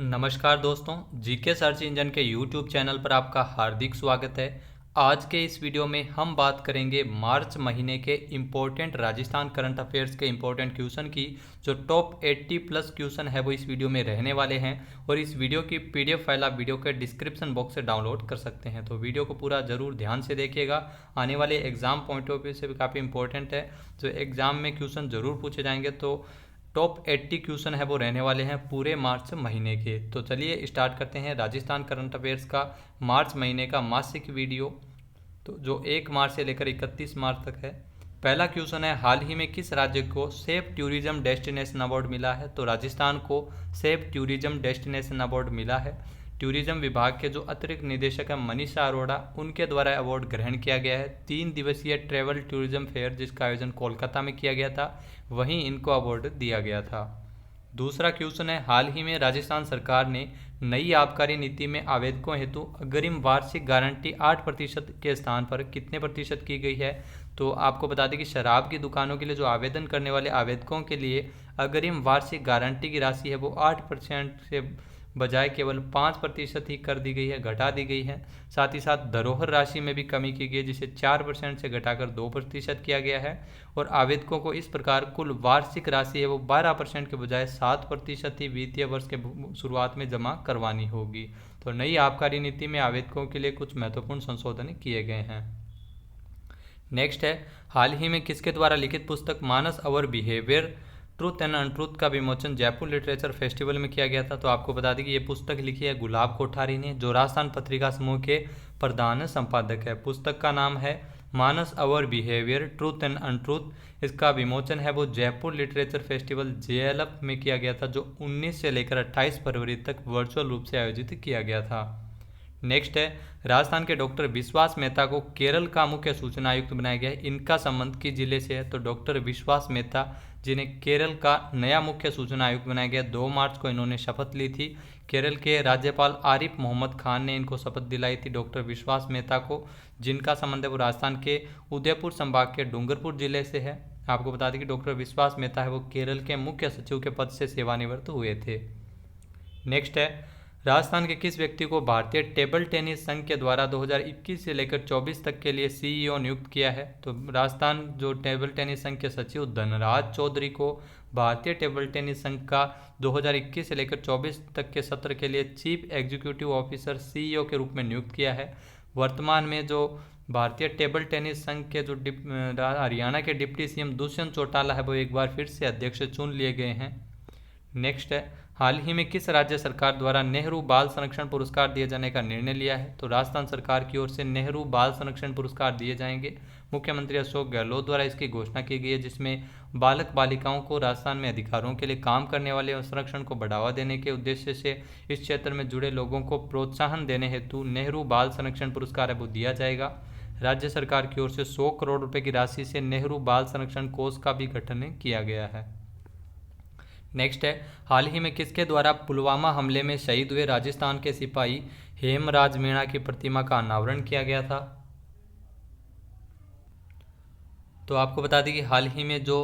नमस्कार दोस्तों, GK search engine के यूट्यूब चैनल पर आपका हार्दिक स्वागत है। आज के इस वीडियो में हम बात करेंगे मार्च महीने के इम्पोर्टेंट राजस्थान करंट अफेयर्स के इम्पोर्टेंट क्वेश्चन की। जो टॉप 80 प्लस क्वेश्चन है वो इस वीडियो में रहने वाले हैं और इस वीडियो की पीडीएफ फाइल आप वीडियो के डिस्क्रिप्शन बॉक्स से डाउनलोड कर सकते हैं। तो वीडियो को पूरा जरूर ध्यान से देखिएगा, आने वाले एग्जाम पॉइंट ऑफ व्यू से भी काफ़ी इंपॉर्टेंट है। जो एग्जाम में क्वेश्चन जरूर पूछे जाएंगे, तो टॉप 80 क्वेश्चन है वो रहने वाले हैं पूरे मार्च महीने के। तो चलिए स्टार्ट करते हैं राजस्थान करंट अफेयर्स का मार्च महीने का मासिक वीडियो, तो जो 1 मार्च से लेकर 31 मार्च तक है। पहला क्वेश्चन है, हाल ही में किस राज्य को सेफ टूरिज्म डेस्टिनेशन अवार्ड मिला है? तो राजस्थान को सेफ टूरिज्म डेस्टिनेशन अवार्ड मिला है। टूरिज्म विभाग के जो अतिरिक्त निदेशक हैं मनीषा अरोड़ा, उनके द्वारा अवार्ड ग्रहण किया गया है। 3 दिवसीय ट्रेवल टूरिज्म फेयर जिसका आयोजन कोलकाता में किया गया था, वहीं इनको अवार्ड दिया गया था। दूसरा क्वेश्चन है, हाल ही में राजस्थान सरकार ने नई आबकारी नीति में आवेदकों हेतु अग्रिम वार्षिक गारंटी 8% के स्थान पर कितने प्रतिशत की गई है? तो आपको बता दें कि शराब की दुकानों के लिए जो आवेदन करने वाले आवेदकों के लिए अग्रिम वार्षिक गारंटी की राशि है वो 8% से बजाय केवल 5% ही कर दी गई है, घटा दी गई है। साथ ही साथ धरोहर राशि में भी कमी की गई है, जिसे 4% से घटाकर 2% किया गया है। और आवेदकों को इस प्रकार कुल वार्षिक राशि है वो 12% के बजाय 7% ही वित्तीय वर्ष के शुरुआत में जमा करवानी होगी। तो नई आबकारी नीति में आवेदकों के लिए कुछ महत्वपूर्ण संशोधन किए गए हैं। नेक्स्ट है, हाल ही में किसके द्वारा लिखित पुस्तक मानस अवर बिहेवियर ट्रूथ एंड अनट्रूथ का विमोचन जयपुर लिटरेचर फेस्टिवल में किया गया था? तो आपको बता दें कि ये पुस्तक लिखी है गुलाब कोठारी ने, जो राजस्थान पत्रिका समूह के प्रधान संपादक है। पुस्तक का नाम है मानस अवर बिहेवियर ट्रूथ एंड अनट्रूथ। इसका विमोचन है वो जयपुर लिटरेचर फेस्टिवल JLF में किया गया था, जो 19 से लेकर 28 फरवरी तक वर्चुअल रूप से आयोजित किया गया था। नेक्स्ट है, राजस्थान के डॉक्टर विश्वास मेहता को केरल का मुख्य सूचना आयुक्त बनाया गया है। इनका संबंध किस जिले से है? तो डॉक्टर विश्वास मेहता जिन्हें केरल का नया मुख्य सूचना आयुक्त बनाया गया, 2 मार्च को इन्होंने शपथ ली थी। केरल के राज्यपाल आरिफ मोहम्मद खान ने इनको शपथ दिलाई थी डॉक्टर विश्वास मेहता को, जिनका संबंध है वो राजस्थान के उदयपुर संभाग के डूंगरपुर जिले से है। आपको बता दें कि डॉक्टर विश्वास मेहता है वो केरल के मुख्य सचिव के पद से सेवानिवृत्त हुए थे। नेक्स्ट है, राजस्थान के किस व्यक्ति को भारतीय टेबल टेनिस संघ के द्वारा 2021 से लेकर 24 तक के लिए CEO नियुक्त किया है? तो राजस्थान जो टेबल टेनिस संघ के सचिव धनराज चौधरी को भारतीय टेबल टेनिस संघ का 2021 से लेकर 24 तक के सत्र के लिए चीफ एग्जीक्यूटिव ऑफिसर CEO के रूप में नियुक्त किया है। वर्तमान में जो भारतीय टेबल टेनिस संघ के जो हरियाणा के डिप्टी CM दुष्यंत चौटाला है वो एक बार फिर से अध्यक्ष चुन लिए गए हैं। नेक्स्ट है, हाल ही में किस राज्य सरकार द्वारा नेहरू बाल संरक्षण पुरस्कार दिए जाने का निर्णय लिया है? तो राजस्थान सरकार की ओर से नेहरू बाल संरक्षण पुरस्कार दिए जाएंगे। मुख्यमंत्री अशोक गहलोत द्वारा इसकी घोषणा की गई है, जिसमें बालक बालिकाओं को राजस्थान में अधिकारों के लिए काम करने वाले और संरक्षण को बढ़ावा देने के उद्देश्य से इस क्षेत्र में जुड़े लोगों को प्रोत्साहन देने हेतु नेहरू बाल संरक्षण पुरस्कार है वो दिया जाएगा। राज्य सरकार की ओर से 100 करोड़ रुपए की राशि से नेहरू बाल संरक्षण कोष का भी गठन किया गया है। नेक्स्ट है, हाल ही में किसके द्वारा पुलवामा हमले में शहीद हुए राजस्थान के सिपाही हेमराज मीणा की प्रतिमा का अनावरण किया गया था? तो आपको बता दें कि हाल ही में जो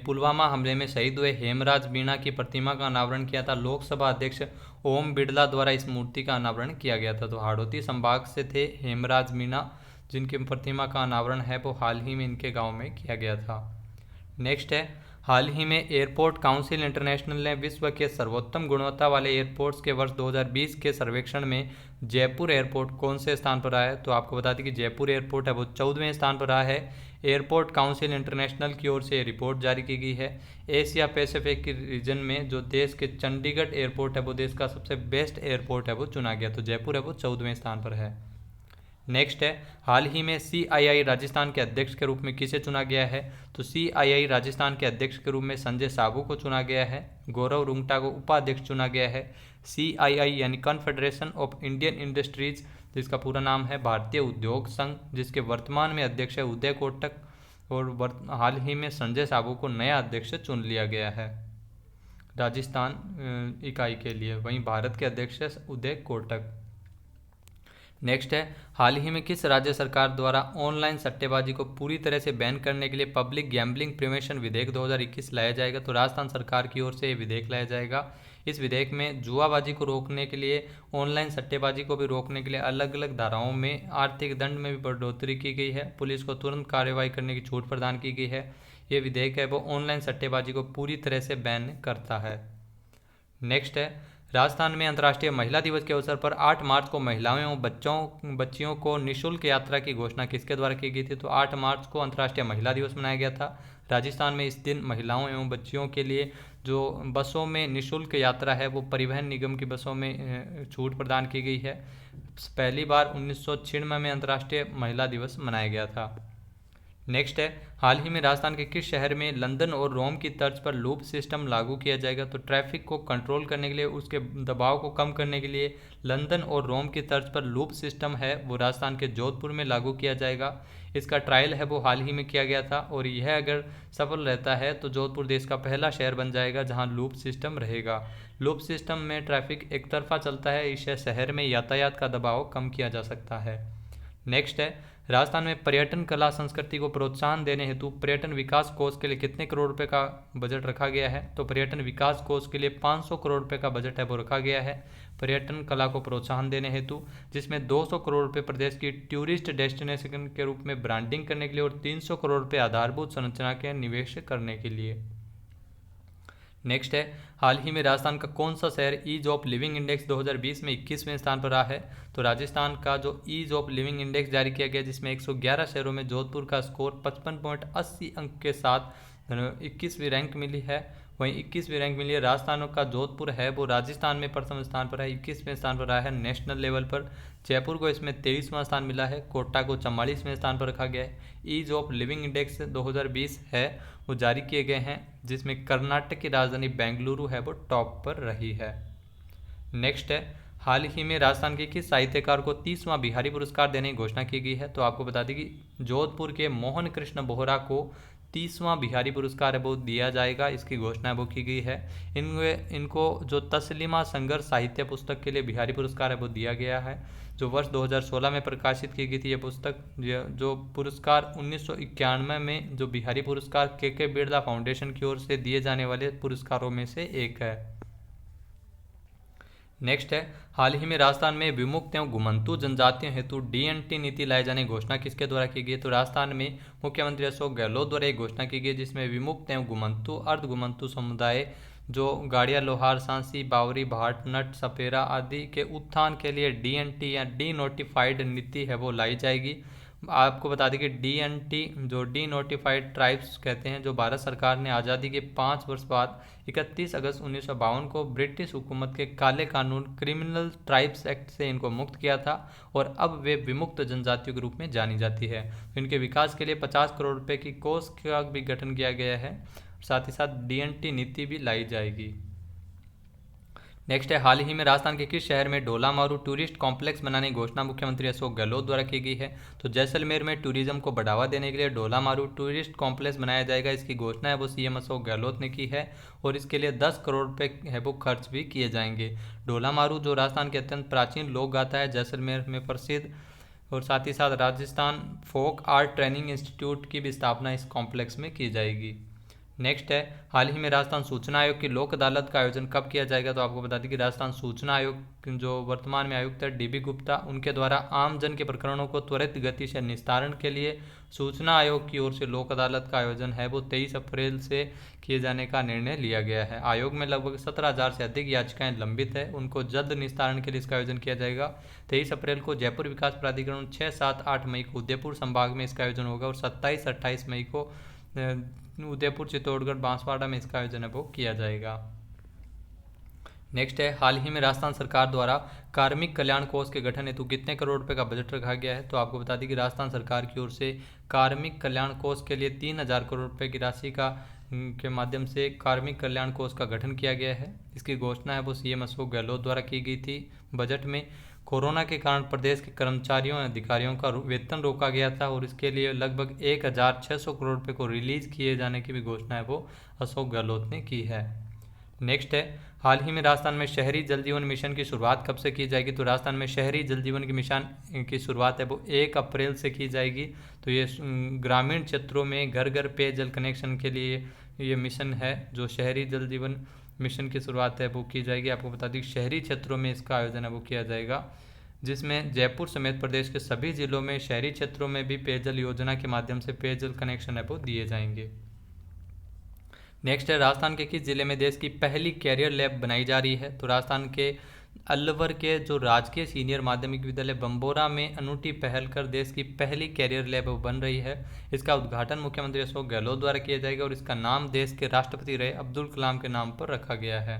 पुलवामा हमले में शहीद हुए हेमराज मीणा की प्रतिमा का अनावरण किया था लोकसभा अध्यक्ष ओम बिड़ला द्वारा इस मूर्ति का अनावरण किया गया था। तो हाड़ौती संभाग से थे हेमराज मीणा, जिनकी प्रतिमा का अनावरण है वो हाल ही में इनके गाँव में किया गया था। नेक्स्ट है, हाल ही में एयरपोर्ट काउंसिल इंटरनेशनल ने विश्व के सर्वोत्तम गुणवत्ता वाले एयरपोर्ट्स के वर्ष 2020 के सर्वेक्षण में जयपुर एयरपोर्ट कौन से स्थान पर रहा है? तो आपको बता दें कि जयपुर एयरपोर्ट है वो 14वें स्थान पर रहा है। एयरपोर्ट काउंसिल इंटरनेशनल की ओर से रिपोर्ट जारी की गई है। एशिया पैसिफिक के रीजन में जो देश के चंडीगढ़ एयरपोर्ट है वो देश का सबसे बेस्ट एयरपोर्ट है वो चुना गया। तो जयपुर है वो 14वें स्थान पर है। नेक्स्ट है, हाल ही में CII राजस्थान के अध्यक्ष के रूप में किसे चुना गया है? तो CII राजस्थान के अध्यक्ष के रूप में संजय साबू को चुना गया है। गौरव रुंगटा को उपाध्यक्ष चुना गया है। CII यानी कॉन्फेडरेशन ऑफ इंडियन इंडस्ट्रीज, जिसका पूरा नाम है भारतीय उद्योग संघ, जिसके वर्तमान में अध्यक्ष है उदय कोटक, और हाल ही में संजय साबू को नया अध्यक्ष चुन लिया गया है राजस्थान इकाई के लिए। वहीं भारत के अध्यक्ष है उदय कोटक। नेक्स्ट है, हाल ही में किस राज्य सरकार द्वारा ऑनलाइन सट्टेबाजी को पूरी तरह से बैन करने के लिए पब्लिक गैम्बलिंग प्रिवेंशन विधेयक 2021 लाया जाएगा? तो राजस्थान सरकार की ओर से ये विधेयक लाया जाएगा। इस विधेयक में जुआबाजी को रोकने के लिए, ऑनलाइन सट्टेबाजी को भी रोकने के लिए अलग अलग धाराओं में आर्थिक दंड में भी बढ़ोतरी की गई है। पुलिस को तुरंत कार्रवाई करने की छूट प्रदान की गई है। ये विधेयक है वो ऑनलाइन सट्टेबाजी को पूरी तरह से बैन करता है। नेक्स्ट है, राजस्थान में अंतर्राष्ट्रीय महिला दिवस के अवसर पर 8 मार्च को महिलाओं एवं बच्चियों को निःशुल्क यात्रा की घोषणा किसके द्वारा की गई थी? तो 8 मार्च को अंतर्राष्ट्रीय महिला दिवस मनाया गया था। राजस्थान में इस दिन महिलाओं एवं बच्चियों के लिए जो बसों में निःशुल्क यात्रा है वो परिवहन निगम की बसों में छूट प्रदान की गई है। पहली बार 1996 में अंतर्राष्ट्रीय महिला दिवस मनाया गया था। नेक्स्ट है, हाल ही में राजस्थान के किस शहर में लंदन और रोम की तर्ज पर लूप सिस्टम लागू किया जाएगा? तो ट्रैफिक को कंट्रोल करने के लिए, उसके दबाव को कम करने के लिए लंदन और रोम की तर्ज पर लूप सिस्टम है वो राजस्थान के जोधपुर में लागू किया जाएगा। इसका ट्रायल है वो हाल ही में किया गया था और यह अगर सफल रहता है तो जोधपुर देश का पहला शहर बन जाएगा जहां लूप सिस्टम रहेगा। लूप सिस्टम में ट्रैफिक एक तरफा चलता है, इससे शहर में यातायात का दबाव कम किया जा सकता है। नेक्स्ट है, राजस्थान में पर्यटन कला संस्कृति को प्रोत्साहन देने हेतु पर्यटन विकास कोष के लिए कितने करोड़ रुपए का बजट रखा गया है? तो पर्यटन विकास कोष के लिए 500 करोड़ रुपए का बजट है वो रखा गया है पर्यटन कला को प्रोत्साहन देने हेतु, जिसमें 200 करोड़ रुपए प्रदेश की टूरिस्ट डेस्टिनेशन के रूप में ब्रांडिंग करने के लिए और 300 करोड़ रुपए आधारभूत संरचना के निवेश करने के लिए। नेक्स्ट है, हाल ही में राजस्थान का कौन सा शहर ईज ऑफ लिविंग इंडेक्स 2020 में 21वें स्थान पर रहा है? तो राजस्थान का जो ईज ऑफ लिविंग इंडेक्स जारी किया गया जिसमें 111 शहरों में जोधपुर का स्कोर 55.80 अंक के साथ 21वीं रैंक मिली है। वहीं 21वीं रैंक मिली है। राजस्थान का जोधपुर है वो राजस्थान में प्रथम स्थान पर है, 21वें स्थान पर रहा है नेशनल लेवल पर। जयपुर को इसमें 23वां स्थान मिला है। कोटा को 44वें स्थान पर रखा गया है। ईज ऑफ लिविंग इंडेक्स 2020 है वो जारी किए गए हैं जिसमें कर्नाटक की राजधानी बेंगलुरु है वो टॉप पर रही है। नेक्स्ट है, हाल ही में राजस्थान के किस साहित्यकार को 30वां बिहारी पुरस्कार देने की घोषणा की गई है? तो आपको बता दें कि जोधपुर के मोहन कृष्ण बोहरा को 30वां बिहारी पुरस्कार है वो दिया जाएगा, इसकी घोषणा वो की गई है। इनको जो तस्लीमा संघर्ष साहित्य पुस्तक के लिए बिहारी पुरस्कार है वो दिया गया है जो वर्ष 2016 में प्रकाशित की गई थी। ये पुस्तक जो पुरस्कार 1991 में जो बिहारी पुरस्कार के बिरला फाउंडेशन की ओर से दिए जाने वाले पुरस्कारों में से एक है। नेक्स्ट है, हाल ही में राजस्थान में विमुक्त एवं घुमंतु जनजातियों हेतु डीएनटी नीति लाए जाने की घोषणा किसके द्वारा की गई? तो राजस्थान में मुख्यमंत्री अशोक गहलोत द्वारा एक घोषणा की गई जिसमें विमुक्त एवं घुमंतु अर्ध घुमंतु समुदाय जो गाड़िया, लोहार, सांसी, बावरी, भाट, नट, सपेरा आदि के उत्थान के लिए डीएनटी या डी नोटिफाइड नीति है वो लाई जाएगी। आपको बता दें कि डीएनटी जो डी नोटिफाइड ट्राइब्स कहते हैं, जो भारत सरकार ने आज़ादी के 5 वर्ष बाद 31 अगस्त 1952 को ब्रिटिश हुकूमत के काले कानून क्रिमिनल ट्राइब्स एक्ट से इनको मुक्त किया था और अब वे विमुक्त जनजातियों के रूप में जानी जाती है। इनके विकास के लिए 50 करोड़ रुपए की कोष का भी गठन किया गया है। साथ ही साथ डीएनटी नीति भी लाई जाएगी। नेक्स्ट है, हाल ही में राजस्थान के किस शहर में ढोलामारू टूरिस्ट कॉम्प्लेक्स बनाने की घोषणा मुख्यमंत्री अशोक गहलोत द्वारा की गई है? तो जैसलमेर में टूरिज्म को बढ़ावा देने के लिए ढोलामारू टूरिस्ट कॉम्प्लेक्स बनाया जाएगा। इसकी घोषणा है वो सीएम अशोक गहलोत ने की है और इसके लिए 10 करोड़ रुपए है वो खर्च भी किए जाएंगे। ढोलामारू जो राजस्थान के अत्यंत प्राचीन लोक गाथा है, जैसलमेर में प्रसिद्ध, और साथ ही साथ Rajasthan folk art training institute की भी स्थापना इस कॉम्प्लेक्स में की जाएगी। नेक्स्ट है, हाल ही में राजस्थान सूचना आयोग की लोक अदालत का आयोजन कब किया जाएगा? तो आपको बता दें कि राजस्थान सूचना आयोग जो वर्तमान में आयुक्त है डीबी गुप्ता, उनके द्वारा आम जन के प्रकरणों को त्वरित गति से निस्तारण के लिए सूचना आयोग की ओर से लोक अदालत का आयोजन है वो 23 अप्रैल से किए जाने का निर्णय लिया गया है। आयोग में लगभग 17,000 से अधिक याचिकाएं लंबित है, उनको जल्द निस्तारण के लिए इसका आयोजन किया जाएगा। 23 अप्रैल को जयपुर विकास प्राधिकरण, 6, 7, 8 मई को उदयपुर संभाग में इसका आयोजन होगा और 27, 28 मई को उदयपुर, चित्तौड़गढ़, बांसवाड़ा में इसका आयोजन है वो किया जाएगा। नेक्स्ट है, हाल ही में राजस्थान सरकार द्वारा कार्मिक कल्याण कोष के गठन हेतु कितने करोड़ रुपए का बजट रखा गया है? तो आपको बता दें कि राजस्थान सरकार की ओर से कार्मिक कल्याण कोष के लिए 3,000 करोड़ रुपए की राशि के माध्यम से कार्मिक कल्याण कोष का गठन किया गया है। इसकी घोषणा है वो सीएम अशोक गहलोत द्वारा की गई थी। बजट में कोरोना के कारण प्रदेश के कर्मचारियों और अधिकारियों का वेतन रोका गया था और इसके लिए लगभग 1,600 करोड़ रुपए को रिलीज किए जाने की भी घोषणा है वो अशोक गहलोत ने की है। नेक्स्ट है, हाल ही में राजस्थान में शहरी जल जीवन मिशन की शुरुआत कब से की जाएगी? तो राजस्थान में शहरी जल जीवन की मिशन की शुरुआत है वो 1 अप्रैल से की जाएगी। तो ये ग्रामीण क्षेत्रों में घर घर पेयजल कनेक्शन के लिए ये मिशन है जो शहरी जल जीवन मिशन की शुरुआत है वो की जाएगी। आपको बता दें शहरी क्षेत्रों में इसका आयोजन है वो किया जाएगा, जिसमें जयपुर समेत प्रदेश के सभी जिलों में शहरी क्षेत्रों में भी पेयजल योजना के माध्यम से पेयजल कनेक्शन है वो दिए जाएंगे। नेक्स्ट है राजस्थान के किस जिले में देश की पहली कैरियर लैब बनाई जा रही है? तो राजस्थान के अलवर के जो राजकीय सीनियर माध्यमिक विद्यालय बम्बोरा में अनूठी पहल कर देश की पहली कैरियर लैब बन रही है। इसका उद्घाटन मुख्यमंत्री अशोक गहलोत द्वारा किया जाएगा और इसका नाम देश के राष्ट्रपति रहे अब्दुल कलाम के नाम पर रखा गया है।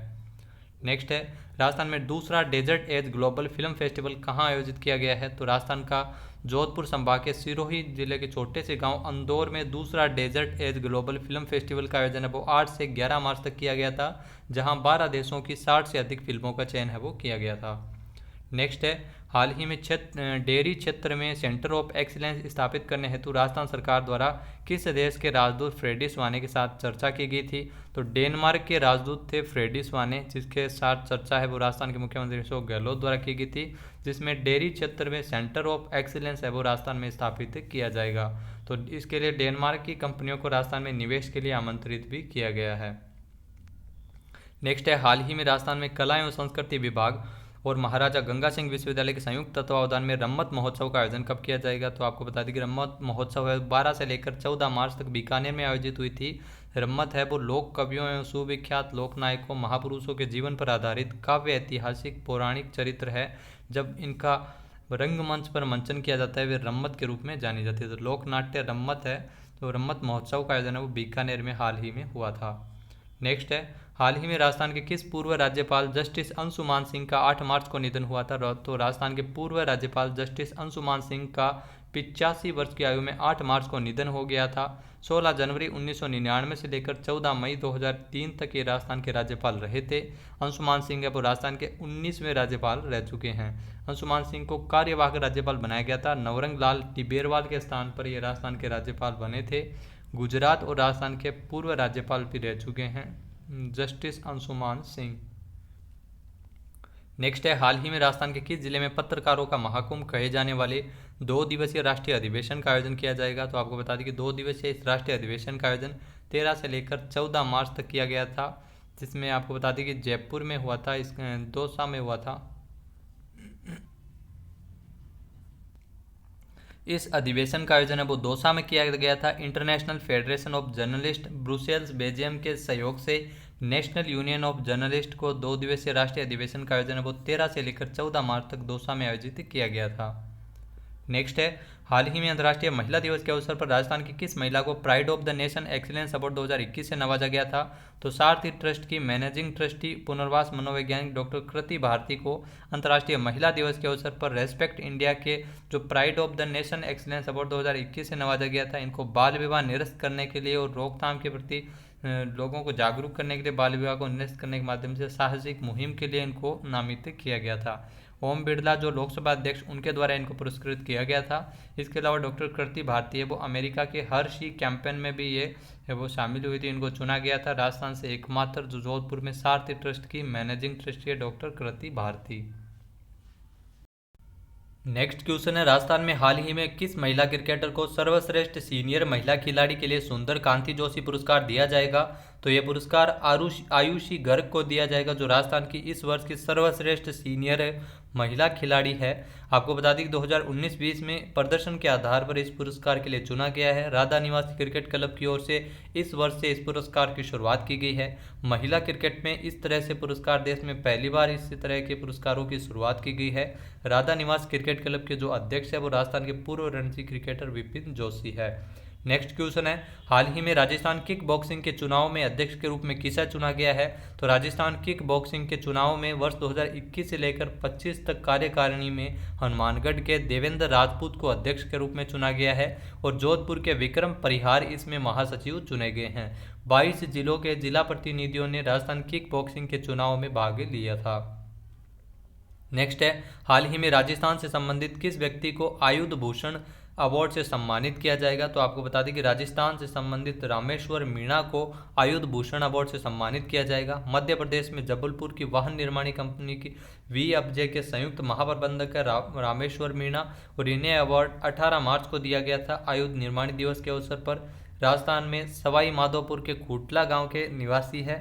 नेक्स्ट है राजस्थान में दूसरा desert edge global film festival कहाँ आयोजित किया गया है? तो राजस्थान का जोधपुर संभाग के सिरोही जिले के छोटे से गांव अंदौर में दूसरा desert edge global film festival का आयोजन है वो 8 से 11 मार्च तक किया गया था, जहां 12 देशों की 60 से अधिक फिल्मों का चयन है वो किया गया था। नेक्स्ट है हाल ही में डेयरी क्षेत्र में सेंटर ऑफ एक्सीलेंस स्थापित करने हेतु राजस्थान सरकार द्वारा किस देश के राजदूत फ्रेडी स्वाने के साथ चर्चा की गई थी? तो डेनमार्क के राजदूत थे फ्रेडी स्वाने, जिसके साथ चर्चा है वो राजस्थान के मुख्यमंत्री अशोक गहलोत द्वारा की गई थी, जिसमें डेयरी क्षेत्र में सेंटर ऑफ एक्सीलेंस है वो राजस्थान में स्थापित किया जाएगा। तो इसके लिए डेनमार्क की कंपनियों को राजस्थान में निवेश के लिए आमंत्रित भी किया गया है। नेक्स्ट है हाल ही में राजस्थान में कला एवं संस्कृति विभाग और महाराजा गंगा सिंह विश्वविद्यालय के संयुक्त तत्वावधान में रम्मत महोत्सव का आयोजन कब किया जाएगा? तो आपको बता दें कि रम्मत महोत्सव है 12 से लेकर 14 मार्च तक बीकानेर में आयोजित हुई थी। रम्मत है वो लोक कवियों एवं सुविख्यात लोक नायकों महापुरुषों के जीवन पर आधारित काव्य ऐतिहासिक पौराणिक चरित्र है। जब इनका रंगमंच पर मंचन किया जाता है वे रम्मत के रूप में जानी जाती है। तो लोक नाट्य रम्मत है, तो रम्मत महोत्सव का आयोजन है वो बीकानेर में हाल ही में हुआ था। नेक्स्ट है हाल ही में राजस्थान के किस पूर्व राज्यपाल जस्टिस अंशुमान सिंह का 8 मार्च को निधन हुआ था? तो राजस्थान के पूर्व राज्यपाल जस्टिस अंशुमान सिंह का 85 वर्ष की आयु में 8 मार्च को निधन हो गया था। 16 जनवरी 1999 से लेकर 14 मई 2003 तक ये राजस्थान के राज्यपाल रहे थे। अंशुमान सिंह अब राजस्थान के 19वें राज्यपाल रह चुके हैं। अंशुमान सिंह को कार्यवाहक राज्यपाल बनाया गया था। नवरंग लाल टिबेरवाल के स्थान पर ये राजस्थान के राज्यपाल बने थे। गुजरात और राजस्थान के पूर्व राज्यपाल भी रह चुके हैं जस्टिस अंशुमान सिंह। नेक्स्ट है हाल ही में राजस्थान के किस जिले में पत्रकारों का महाकुंभ कहे जाने वाले 2 दिवसीय राष्ट्रीय अधिवेशन का आयोजन किया जाएगा? तो आपको बता दें कि 2 दिवसीय इस राष्ट्रीय अधिवेशन का आयोजन 13 से लेकर 14 मार्च तक किया गया था, जिसमें आपको बता दें कि जयपुर में हुआ था, इस दौसा में हुआ था। इस अधिवेशन का आयोजन है वो दौसा में किया गया था। International federation of journalist Brussels Belgium के सहयोग से नेशनल यूनियन ऑफ जर्नलिस्ट को 2 दिवसीय राष्ट्रीय अधिवेशन का आयोजन है वो 13 से लेकर 14 मार्च तक दौसा में आयोजित किया गया था। नेक्स्ट है हाल ही में अंतर्राष्ट्रीय महिला दिवस के अवसर पर राजस्थान की किस महिला को pride of the nation excellence award 2021 से नवाजा गया था? तो सारथी ट्रस्ट की मैनेजिंग ट्रस्टी पुनर्वास मनोवैज्ञानिक डॉक्टर कृति भारती को अंतर्राष्ट्रीय महिला दिवस के अवसर पर रेस्पेक्ट इंडिया के जो pride of the nation excellence award 2021 से नवाजा गया था। इनको बाल विवाह निरस्त करने के लिए और रोकथाम के प्रति लोगों को जागरूक करने के लिए बाल विवाह को निरस्त करने के माध्यम से साहसिक मुहिम के लिए इनको नामित किया गया था। ओम बिरला जो लोकसभा अध्यक्ष उनके द्वारा इनको पुरस्कृत किया गया था। इसके अलावा डॉक्टर कृति भारती है वो अमेरिका के हर्षी कैंपेन में भी ये वो शामिल हुई थी। इनको चुना गया था राजस्थान से एकमात्र जो जोधपुर में सारथी ट्रस्ट की मैनेजिंग ट्रस्टी है डॉक्टर कृति भारती। नेक्स्ट क्वेश्चन है राजस्थान में हाल ही में किस महिला क्रिकेटर को सर्वश्रेष्ठ सीनियर महिला खिलाड़ी के लिए सुंदर कांति जोशी पुरस्कार दिया जाएगा? तो ये पुरस्कार आयुषी गर्ग को दिया जाएगा, जो राजस्थान की इस वर्ष की सर्वश्रेष्ठ सीनियर महिला खिलाड़ी है। आपको बता दें कि 2019-20 में प्रदर्शन के आधार पर इस पुरस्कार के लिए चुना गया है। राधा निवासी क्रिकेट क्लब की ओर से इस वर्ष से इस पुरस्कार की शुरुआत की गई है। महिला क्रिकेट में इस तरह से पुरस्कार देश में पहली बार इसी तरह के पुरस्कारों की शुरुआत की गई है। राधा निवास क्रिकेट क्लब के जो अध्यक्ष है वो राजस्थान के पूर्व रणजी क्रिकेटर विपिन जोशी है। नेक्स्ट क्वेश्चन है हाल ही में राजस्थान किक बॉक्सिंग के चुनाव में अध्यक्ष के रूप में किसे चुना गया है? तो राजस्थान किक बॉक्सिंग के चुनाव में वर्ष 2021 से लेकर 25 तक कार्यकारिणी में हनुमानगढ़ के देवेंद्र राजपूत को अध्यक्ष के रूप में चुना गया है और जोधपुर के विक्रम परिहार इसमें महासचिव चुने गए हैं। 22 जिलों के जिला प्रतिनिधियों ने राजस्थान किक बॉक्सिंग के चुनाव में भाग लिया था। नेक्स्ट है हाल ही में राजस्थान से संबंधित किस व्यक्ति को आयुध भूषण अवार्ड से सम्मानित किया जाएगा? तो आपको बता दें कि राजस्थान से संबंधित रामेश्वर मीणा को आयुध भूषण अवार्ड से सम्मानित किया जाएगा। मध्य प्रदेश में जबलपुर की वाहन निर्माणी कंपनी की वीएफजे के संयुक्त महाप्रबंधक है रामेश्वर मीणा और इन्हें अवार्ड 18 मार्च को दिया गया था आयुध निर्माणी दिवस के अवसर पर। राजस्थान में सवाई माधोपुर के खूटला गाँव के निवासी है।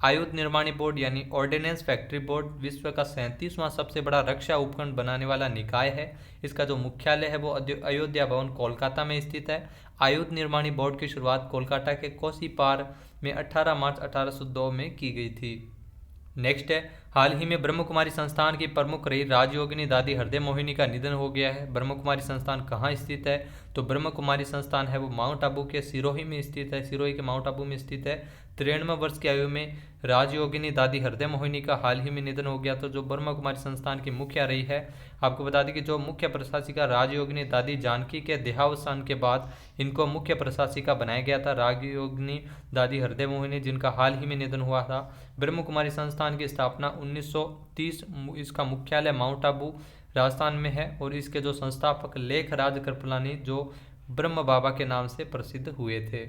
आयुध निर्माणी बोर्ड यानी ऑर्डिनेंस फैक्ट्री बोर्ड विश्व का 37वां सबसे बड़ा रक्षा उपकरण बनाने वाला निकाय है। इसका जो मुख्यालय है वो अयोध्या भवन कोलकाता में स्थित है। आयुध निर्माणी बोर्ड की शुरुआत कोलकाता के कोसीपार में 18 मार्च 1802 में की गई थी। नेक्स्ट है, हाल ही में ब्रह्म कुमारी संस्थान की प्रमुख रही राजयोगिनी दादी हृदय मोहिनी का निधन हो गया है। ब्रह्म कुमारी संस्थान कहाँ स्थित है? तो ब्रह्म कुमारी संस्थान है वो माउंट आबू के सिरोही में स्थित है, सिरोही के माउंट आबू में स्थित है। 93 वर्ष की आयु में राजयोगिनी दादी हृदय मोहिनी का हाल ही में निधन हो गया। तो जो ब्रह्म कुमारी संस्थान की मुखिया रही है, आपको बता दें कि जो मुख्य प्रशासिका राजयोगिनी दादी जानकी के देहावसान के बाद इनको मुख्य प्रशासिका बनाया गया था, राजयोगिनी दादी हृदय मोहिनी, जिनका हाल ही में निधन हुआ था। ब्रह्म कुमारी संस्थान की स्थापना 1930, इसका मुख्यालय माउंट आबू राजस्थान में है और इसके जो संस्थापक लेख राज कृपलानी जो ब्रह्म बाबा के नाम से प्रसिद्ध हुए थे।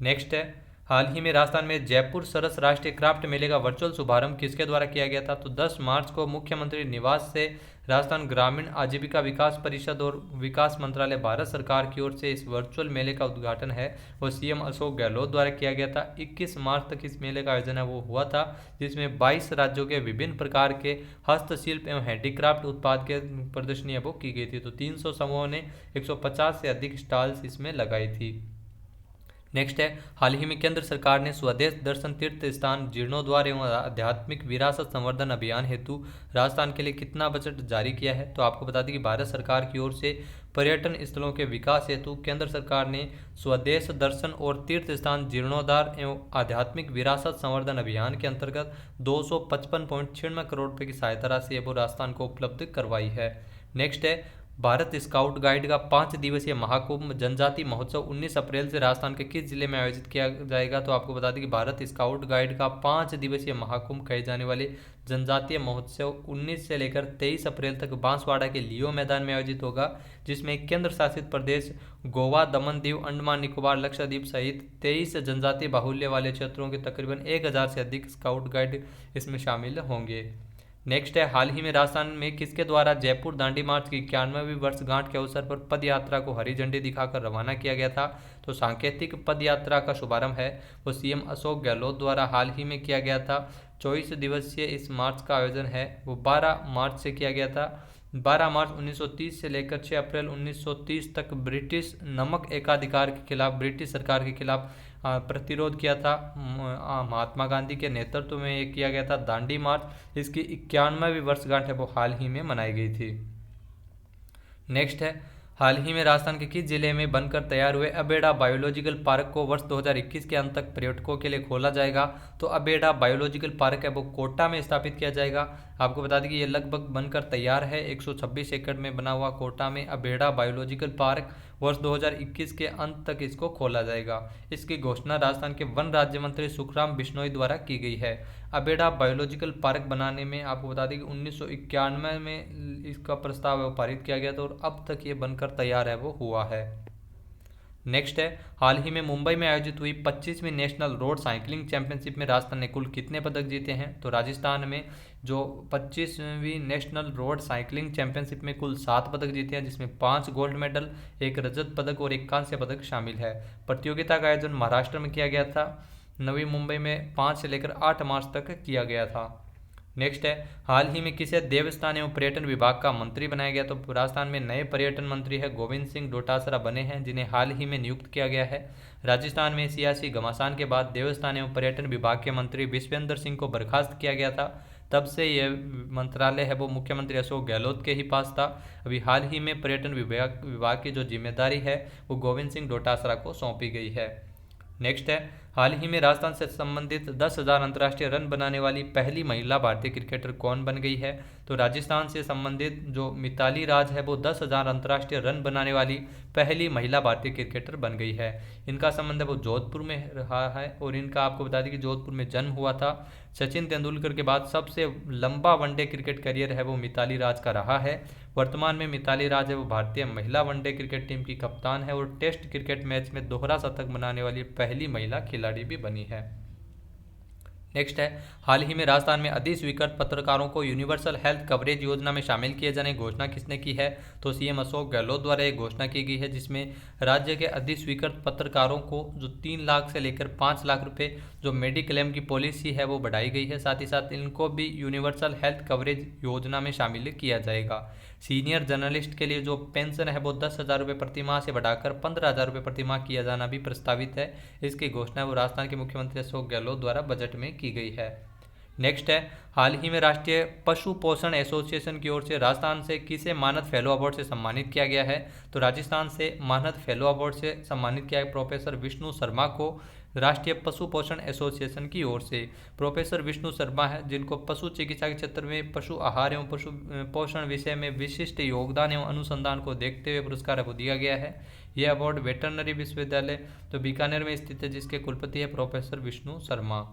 नेक्स्ट है, हाल ही में राजस्थान में जयपुर सरस राष्ट्रीय क्राफ्ट मेले का वर्चुअल शुभारंभ किसके द्वारा किया गया था? तो 10 मार्च को मुख्यमंत्री निवास से राजस्थान ग्रामीण आजीविका विकास परिषद और विकास मंत्रालय भारत सरकार की ओर से इस वर्चुअल मेले का उद्घाटन है वो सीएम अशोक गहलोत द्वारा किया गया था। 21 मार्च तक इस मेले का आयोजन है वो हुआ था, जिसमें 22 राज्यों के विभिन्न प्रकार के हस्तशिल्प एवं हैंडीक्राफ्ट उत्पाद के प्रदर्शनी वो की गई थी। तो 300 समूहों ने 150 से अधिक स्टॉल्स इसमें लगाई थी। नेक्स्ट है, हाल ही में केंद्र सरकार ने स्वदेश दर्शन तीर्थ स्थान जीर्णोद्वार एवं आध्यात्मिक विरासत संवर्धन अभियान हेतु राजस्थान के लिए कितना बजट जारी किया है? तो आपको बता दें कि भारत सरकार की ओर से पर्यटन स्थलों के विकास हेतु केंद्र सरकार ने स्वदेश दर्शन और तीर्थ स्थान जीर्णोद्धार एवं आध्यात्मिक विरासत संवर्धन अभियान के अंतर्गत 255.96 करोड़ रुपये की सहायता राशि वो राजस्थान को उपलब्ध करवाई है। नेक्स्ट है, भारत स्काउट गाइड का 5 दिवसीय महाकुंभ जनजाति महोत्सव 19 अप्रैल से राजस्थान के किस जिले में आयोजित किया जाएगा? तो आपको बता दें कि भारत स्काउट गाइड का 5 दिवसीय महाकुंभ कहे जाने वाले जनजातीय महोत्सव 19 से लेकर 23 अप्रैल तक बांसवाड़ा के लियो मैदान में आयोजित होगा, जिसमें केंद्र शासित प्रदेश गोवा, दमन दीव, अंडमान निकोबार, लक्षद्वीप सहित 23 जनजातीय बाहुल्य वाले क्षेत्रों के तकरीबन 1000 से अधिक स्काउट गाइड इसमें शामिल होंगे। नेक्स्ट है, हाल ही में राजस्थान में किसके द्वारा जयपुर दांडी मार्च की 91वीं वर्षगांठ के अवसर पर पद यात्रा को हरी झंडी दिखाकर रवाना किया गया था? तो सांकेतिक पद यात्रा का शुभारंभ है वो सीएम अशोक गहलोत द्वारा हाल ही में किया गया था। 24 दिवसीय इस मार्च का आयोजन है वो 12 मार्च से किया गया था। 12 मार्च 1930 से लेकर 6 अप्रैल 1930 तक ब्रिटिश नमक एकाधिकार के खिलाफ ब्रिटिश सरकार के खिलाफ प्रतिरोध किया था। महात्मा गांधी के नेतृत्व में ये किया गया था दांडी मार्च। इसकी 91वीं वर्षगांठ है वो हाल ही में मनाई गई थी। नेक्स्ट है, हाल ही में राजस्थान के किस जिले में बनकर तैयार हुए अबेड़ा बायोलॉजिकल पार्क को वर्ष 2021 के अंत तक पर्यटकों के लिए खोला जाएगा? तो अबेड़ा बायोलॉजिकल पार्क है वो कोटा में स्थापित किया जाएगा। आपको बता दें कि ये लगभग बनकर तैयार है। 126 एकड़ में बना हुआ कोटा में अबेड़ा बायोलॉजिकल पार्क वर्ष 2021 के अंत तक इसको खोला जाएगा। इसकी घोषणा राजस्थान के वन राज्य मंत्री सुखराम बिश्नोई द्वारा की गई है। अबेड़ा बायोलॉजिकल पार्क बनाने में आपको बता दें कि 1991 में इसका प्रस्ताव पारित किया गया था और अब तक ये बनकर तैयार है वो हुआ है। नेक्स्ट है, हाल ही में मुंबई में आयोजित हुई 25वीं नेशनल रोड साइकिलिंग चैंपियनशिप में राजस्थान ने कुल कितने पदक जीते हैं? तो राजस्थान में जो 25वीं नेशनल रोड साइकिलिंग चैंपियनशिप में कुल 7 पदक जीते हैं, जिसमें 5 गोल्ड मेडल, 1 रजत पदक और 1 कांस्य पदक शामिल है। प्रतियोगिता का आयोजन महाराष्ट्र में किया गया था। नवी मुंबई में 5 से लेकर 8 मार्च तक किया गया था। नेक्स्ट है, हाल ही में किसे देवस्थान एवं पर्यटन विभाग का मंत्री बनाया गया? तो राजस्थान में नए पर्यटन मंत्री है गोविंद सिंह डोटासरा बने हैं, जिन्हें हाल ही में नियुक्त किया गया है। राजस्थान में सियासी घमासान के बाद देवस्थान एवं पर्यटन विभाग के मंत्री विश्वेंद्र सिंह को बर्खास्त किया गया था। तब से यह मंत्रालय है वो मुख्यमंत्री अशोक गहलोत के ही पास था। अभी हाल ही में पर्यटन विभाग की जो जिम्मेदारी है वो गोविंद सिंह डोटासरा को सौंपी गई है। नेक्स्ट है, हाल ही में राजस्थान से संबंधित 10,000 अंतर्राष्ट्रीय रन बनाने वाली पहली महिला भारतीय क्रिकेटर कौन बन गई है? तो राजस्थान से संबंधित जो मिताली राज है वो 10,000 अंतर्राष्ट्रीय रन बनाने वाली पहली महिला भारतीय क्रिकेटर बन गई है। इनका संबंध है वो जोधपुर में रहा है और इनका आपको बता दें कि जोधपुर में जन्म हुआ था। सचिन तेंदुलकर के बाद सबसे लंबा वनडे क्रिकेट करियर है वो मिताली राज का रहा है। वर्तमान में मिताली राज है वो भारतीय महिला वनडे क्रिकेट टीम की कप्तान है और टेस्ट क्रिकेट मैच में दोहरा शतक बनाने वाली पहली महिला खिलाड़ी भी बनी है। नेक्स्ट है, हाल ही में राजस्थान में अधिस्वीकृत पत्रकारों को यूनिवर्सल हेल्थ कवरेज योजना में शामिल किए जाने की घोषणा किसने की है? तो सीएम अशोक गहलोत द्वारा एक घोषणा की गई है, जिसमें राज्य के अधिस्वीकृत पत्रकारों को जो 3 लाख से लेकर 5 लाख रुपए जो मेडिक्लेम की पॉलिसी है वो बढ़ाई गई है। साथ ही साथ इनको भी यूनिवर्सल हेल्थ कवरेज योजना में शामिल किया जाएगा। सीनियर जर्नलिस्ट के लिए जो पेंशन है वो 10,000 रुपये प्रति माह से बढ़ाकर 15,000 रुपये प्रति माह किया जाना भी प्रस्तावित है। इसकी घोषणा वो राजस्थान के मुख्यमंत्री अशोक गहलोत द्वारा बजट में की गई है। नेक्स्ट है, हाल ही में राष्ट्रीय पशु पोषण एसोसिएशन की ओर से राजस्थान से किसे मानद फेलो अवार्ड से सम्मानित किया गया है? तो राजस्थान से मानद फेलो अवार्ड से सम्मानित किया है प्रोफेसर विष्णु शर्मा को राष्ट्रीय पशु पोषण एसोसिएशन की ओर से। प्रोफेसर विष्णु शर्मा है जिनको पशु चिकित्सा के क्षेत्र में पशु आहार एवं पशु पोषण विषय में विशिष्ट योगदान एवं अनुसंधान को देखते हुए पुरस्कार को दिया गया है। यह अवार्ड वेटरनरी विश्वविद्यालय जो बीकानेर में स्थित है, जिसके कुलपति है प्रोफेसर विष्णु शर्मा।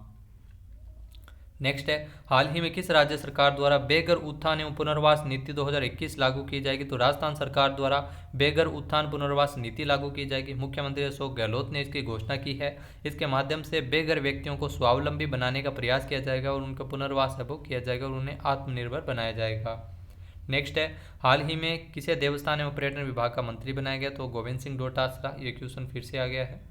नेक्स्ट है, हाल ही में किस राज्य सरकार द्वारा बेघर उत्थान एवं पुनर्वास नीति 2021 लागू की जाएगी? तो राजस्थान सरकार द्वारा बेघर उत्थान पुनर्वास नीति लागू की जाएगी। मुख्यमंत्री अशोक गहलोत ने इसकी घोषणा की है। इसके माध्यम से बेघर व्यक्तियों को स्वावलंबी बनाने का प्रयास किया जाएगा और उनका पुनर्वास है वो किया जाएगा और उन्हें आत्मनिर्भर बनाया जाएगा। नेक्स्ट है, हाल ही में किसे देवस्थान एवं पर्यटन विभाग का मंत्री बनाया गया? तो गोविंद सिंह डोटासरा। ये क्वेश्चन फिर से आ गया है।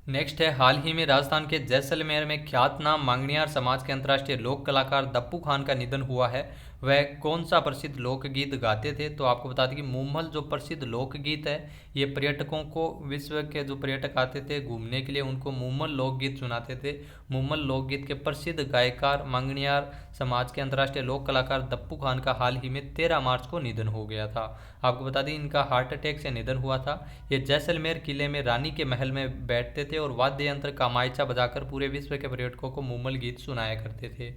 नेक्स्ट है, हाल ही में राजस्थान के जैसलमेर में ख्यातनाम मांगणियार समाज के अंतर्राष्ट्रीय लोक कलाकार दप्पू खान का निधन हुआ है। वह कौन सा प्रसिद्ध लोकगीत गाते थे? तो आपको बता दें कि मूमल जो प्रसिद्ध लोकगीत है, ये पर्यटकों को, विश्व के जो पर्यटक आते थे घूमने के लिए, उनको मूमल लोकगीत सुनाते थे। मूमल लोकगीत के प्रसिद्ध गायकार मांगणियार समाज के अंतर्राष्ट्रीय लोक कलाकार दप्पू खान का हाल ही में 13 मार्च को निधन हो गया था। आपको बता दें इनका हार्ट अटैक से निधन हुआ था। ये जैसलमेर किले में रानी के महल में बैठते थे और वाद्य यंत्र कामायचा बजाकर पूरे विश्व के पर्यटकों को मूमल गीत सुनाया करते थे।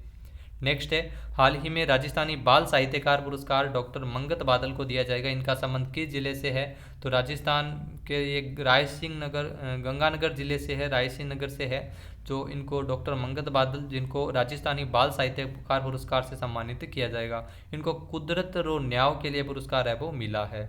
नेक्स्ट है, हाल ही में राजस्थानी बाल साहित्यकार पुरस्कार डॉक्टर मंगत बादल को दिया जाएगा। इनका संबंध किस जिले से है? तो राजस्थान के ये रायसिंह नगर, गंगानगर जिले से है, रायसिंह नगर से है जो इनको डॉक्टर मंगत बादल, जिनको राजस्थानी बाल साहित्यकार पुरस्कार से सम्मानित किया जाएगा। इनको कुदरत रो न्याय के लिए पुरस्कार है वो मिला है।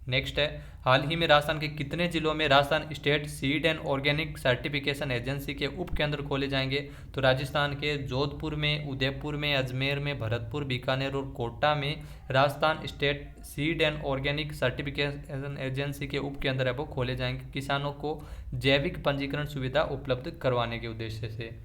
नेक्स्ट है, हाल ही में राजस्थान के कितने जिलों में Rajasthan state seed and organic certification agency के उप केंद्र खोले जाएंगे? तो राजस्थान के जोधपुर में, उदयपुर में, अजमेर में, भरतपुर, बीकानेर और कोटा में Rajasthan state seed and organic certification agency के उप केंद्र है वो खोले जाएंगे, किसानों को जैविक पंजीकरण सुविधा उपलब्ध करवाने के उद्देश्य से।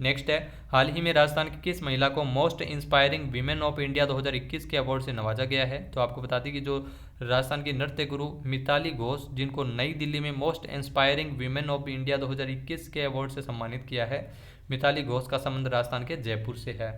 नेक्स्ट है, हाल ही में राजस्थान की किस महिला को most inspiring women of India 2021 के अवार्ड से नवाजा गया है? तो आपको बता दें कि जो राजस्थान की नृत्य गुरु मिताली घोष, जिनको नई दिल्ली में most inspiring women of India 2021 के अवार्ड से सम्मानित किया है। मिताली घोष का संबंध राजस्थान के जयपुर से है।